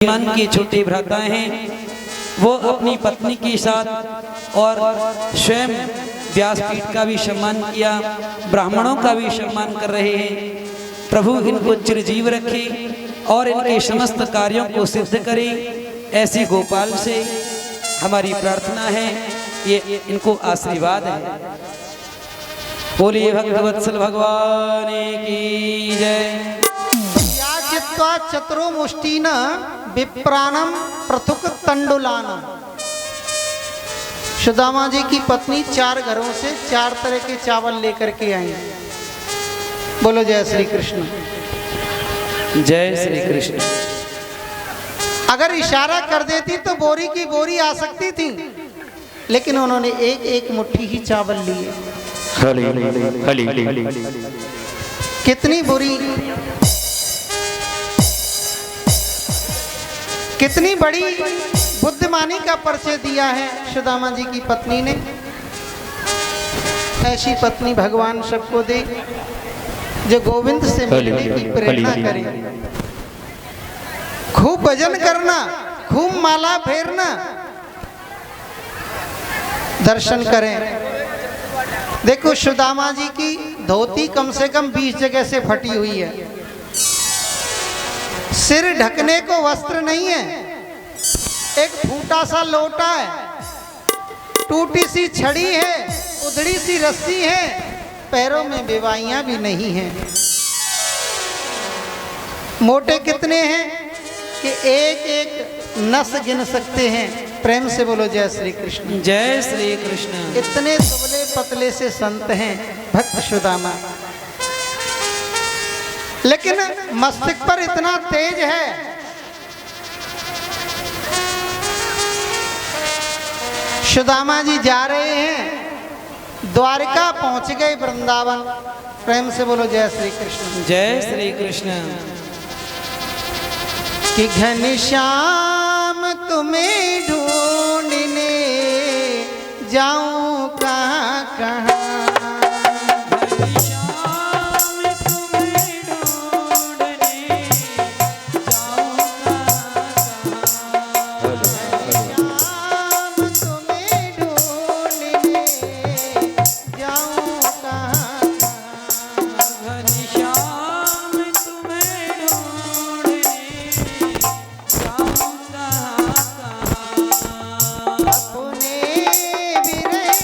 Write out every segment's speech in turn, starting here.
मन के छोटे भ्राता हैं, वो अपनी पत्नी के साथ और स्वयं व्यासपीठ का भी सम्मान किया, ब्राह्मणों का भी सम्मान कर रहे हैं। प्रभु इनको चिरजीव रखे और इनके समस्त कार्यों को सिद्ध करे, ऐसी गोपाल से हमारी प्रार्थना है। ये इनको आशीर्वाद है। बोलिए भक्तवत्सल भगवान की जय। चतुरो मुष्टिन विप्राणम पृथुक तंडुलानम। सुदामा जी की पत्नी 4 घरों से 4 तरह के चावल लेकर के आई। बोलो जय श्री कृष्ण। जय श्री कृष्ण। अगर इशारा कर देती तो बोरी की बोरी आ सकती थी, लेकिन उन्होंने एक एक मुट्ठी ही चावल लिए। कितनी बुरी, कितनी बड़ी बुद्धिमानी का परिचय दिया है सुदामा जी की पत्नी ने। ऐसी पत्नी भगवान सबको दे जो गोविंद से मिलने की प्रेरणा करे। खूब भजन करना, खूब माला फेरना, दर्शन करें। देखो सुदामा जी की धोती कम से कम 20 जगह से फटी हुई है। सिर ढकने को वस्त्र नहीं है, एक फूटा सा लोटा है, टूटी सी छड़ी है, उधड़ी सी रस्सी है, पैरों में बेवाइयां भी नहीं हैं। मोटे कितने हैं कि एक एक नस गिन सकते हैं। प्रेम से बोलो जय श्री कृष्ण। जय श्री कृष्ण। इतने दुबले पतले से संत हैं भक्त सुदामा, लेकिन मस्तिष्क पर इतना तेज है। सुदामा जी जा रहे हैं, द्वारका पहुंच गए, वृंदावन। प्रेम से बोलो जय श्री कृष्ण। जय श्री कृष्ण। कि घनश्याम तुम्हें ढूंढने जाऊं कहाँ कहाँ। अपने विरह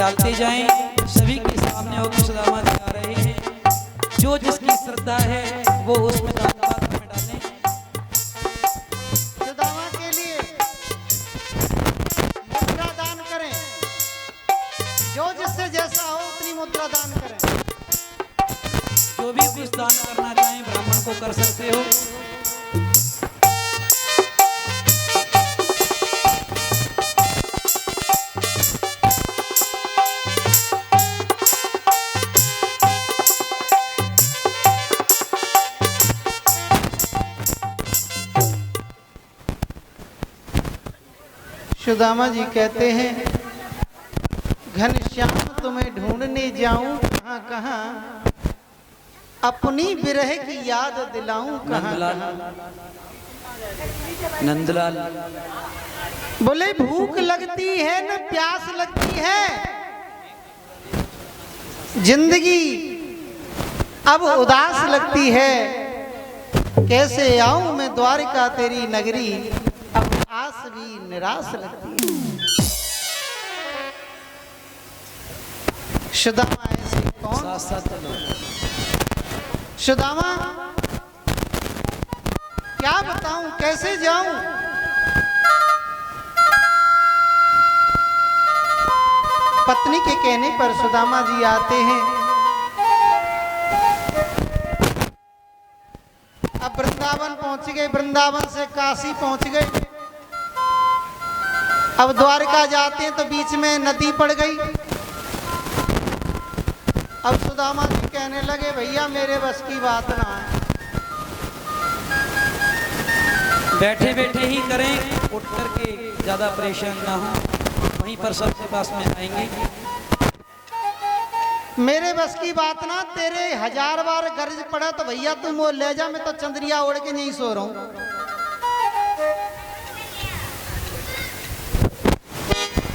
डालते जाएं। सभी के सामने होकर सुदामा जी आ रहे हैं। जो जिसकी श्रद्धा है वो उसमें दान पात्र में डालें। सुदामा के लिए मुद्रा दान करें, जो जिससे जैसा हो उतनी मुद्रा दान करें। जो भी कुछ दान करना चाहें ब्राह्मण को कर सकते हो। सुदामा जी कहते हैं, घनश्याम तुम्हें ढूंढने जाऊं कहाँ कहाँ, अपनी विरह की याद दिलाऊं कहाँ कहाँ। नंदलाल बोले भूख लगती है न प्यास लगती है, जिंदगी अब उदास लगती है। कैसे आऊं मैं द्वारिका तेरी नगरी, अब आस भी निराश लगती है। सुदामा ऐसे कौन? साथ साथ चलो। सुदामा क्या बताऊं, कैसे जाऊं? पत्नी के कहने पर सुदामा जी आते हैं। अब वृंदावन पहुंच गए, वृंदावन से काशी पहुंच गए। अब द्वारका जाते हैं तो बीच में नदी पड़ गई। अब सुदामा जी कहने लगे, भैया मेरे बस की बात ना है। बैठे बैठे ही करें, उठ करके ज्यादा परेशान ना हो, वहीं पर सबके पास में आएंगे। मेरे बस की बात ना, तेरे 1000 बार गर्ज पड़ा तो भैया तुम वो ले जा, मैं तो चंद्रिया ओढ़ के नहीं सो रहा हूं।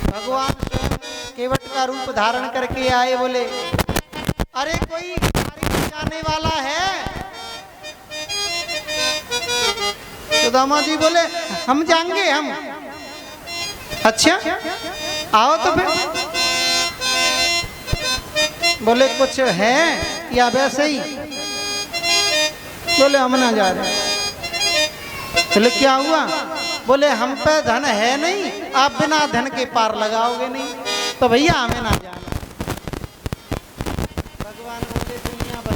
भगवान स्वयं केवट का रूप धारण करके आए। बोले अरे कोई जाने वाला है? सुदामा जी बोले हम जाएंगे हम। अच्छा आओ तो फिर। बोले कुछ है या वैसे ही? बोले हम ना जा रहे। बोले क्या हुआ? बोले हम पे धन है नहीं, आप बिना धन के पार लगाओगे नहीं, तो भैया हमें ना